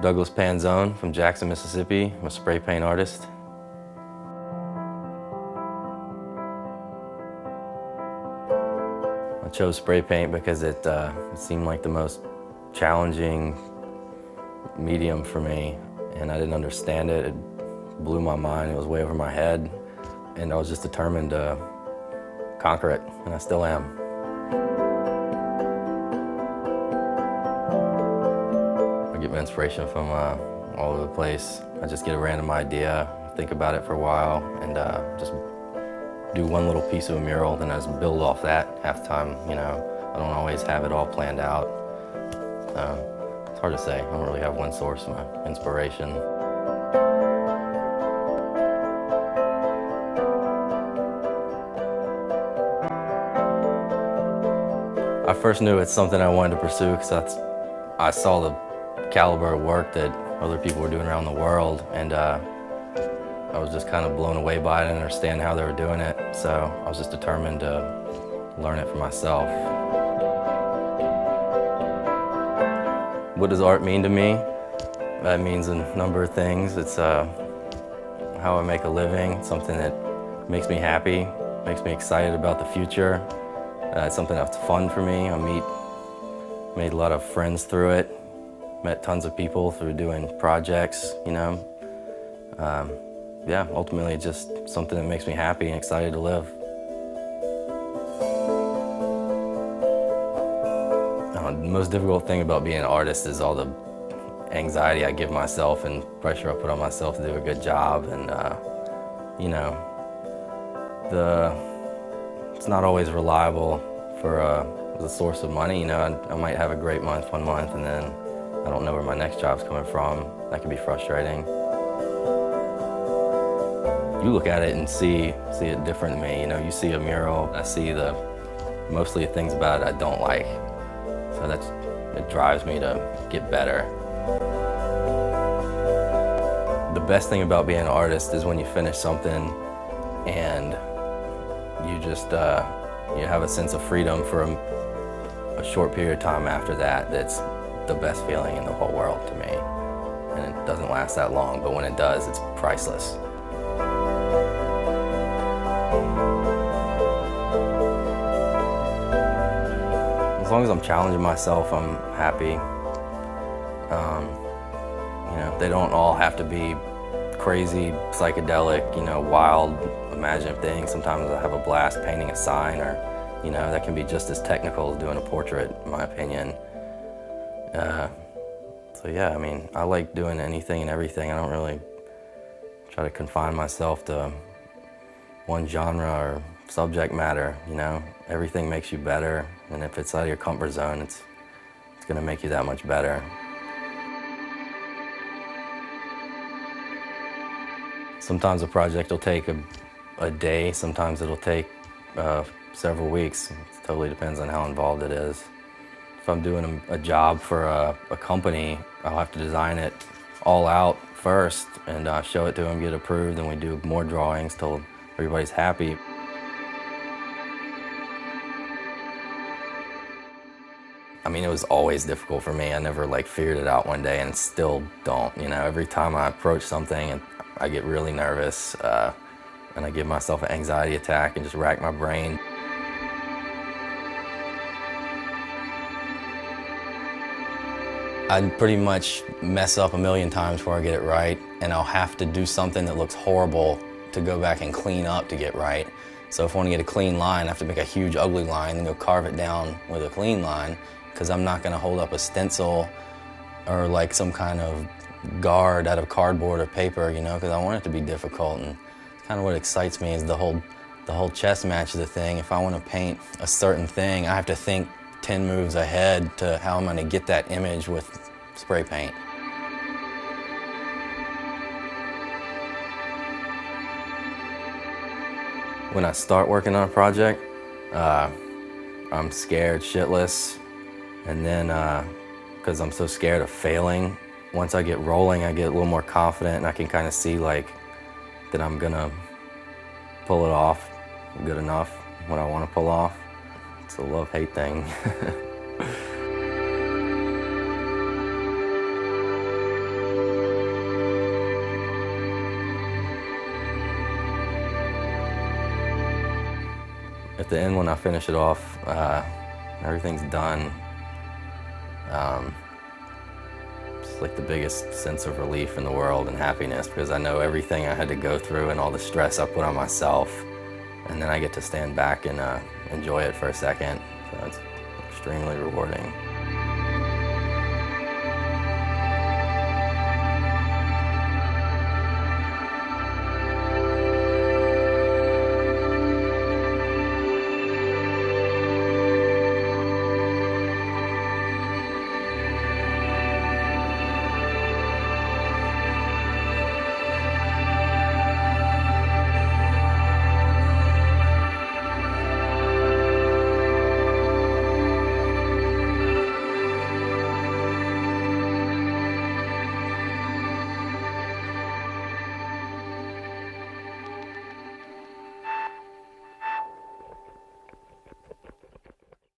Douglas Panzone from Jackson, Mississippi. I'm a spray paint artist. I chose spray paint because it seemed like the most challenging medium for me, and I didn't understand it. It blew my mind. It was way over my head, and I was just determined to conquer it, and I still am. I get my inspiration from all over the place. I just get a random idea, think about it for a while, and just do one little piece of a mural, then I just build off that half the time. You know, I don't always have it all planned out. It's hard to say. I don't really have one source of my inspiration. I first knew it's something I wanted to pursue because I saw the caliber of work that other people were doing around the world, and I was just kind of blown away by it and understand how they were doing it. So I was just determined to learn it for myself. What does art mean to me? That means a number of things. It's how I make a living. It's something that makes me happy, makes me excited about the future. It's something that's fun for me. Made a lot of friends through it, met tons of people through doing projects, you know. Yeah, ultimately it's just something that makes me happy and excited to live. The most difficult thing about being an artist is all the anxiety I give myself and pressure I put on myself to do a good job, and you know, it's not always reliable for the source of money. You know, I might have a great month one month, and then I don't know where my next job's coming from. That can be frustrating. You look at it and see it different than me. You know, you see a mural, I see mostly the things about it I don't like. So it drives me to get better. The best thing about being an artist is when you finish something and you just you have a sense of freedom for a short period of time after that. That's the best feeling in the whole world to me. And it doesn't last that long, but when it does, it's priceless. As long as I'm challenging myself, I'm happy. You know, they don't all have to be crazy, psychedelic, you know, wild, imaginative things. Sometimes I have a blast painting a sign, or, you know, that can be just as technical as doing a portrait, in my opinion. So yeah, I mean, I like doing anything and everything. I don't really try to confine myself to one genre or subject matter, you know. Everything makes you better, and if it's out of your comfort zone, it's gonna make you that much better. Sometimes a project will take a day, sometimes it'll take several weeks. It totally depends on how involved it is. If I'm doing a job for a company, I'll have to design it all out first and show it to them, get approved, and we do more drawings till everybody's happy. I mean, it was always difficult for me. I never figured it out one day, and still don't. You know, every time I approach something, and I get really nervous, and I give myself an anxiety attack and just rack my brain. I'd pretty much mess up a million times before I get it right, and I'll have to do something that looks horrible to go back and clean up to get right. So if I want to get a clean line, I have to make a huge ugly line and go carve it down with a clean line, because I'm not going to hold up a stencil or some kind of guard out of cardboard or paper, you know, because I want it to be difficult. And kind of what excites me is the whole chess match of the thing. If I want to paint a certain thing, I have to think 10 moves ahead to how I'm going to get that image with spray paint. When I start working on a project, I'm scared shitless, and then because I'm so scared of failing, once I get rolling, I get a little more confident, and I can kind of see that I'm gonna pull it off good enough, what I want to pull off. It's a love-hate thing. At the end, when I finish it off, everything's done. It's like the biggest sense of relief in the world and happiness, because I know everything I had to go through and all the stress I put on myself, and then I get to stand back and enjoy it for a second. So it's extremely rewarding.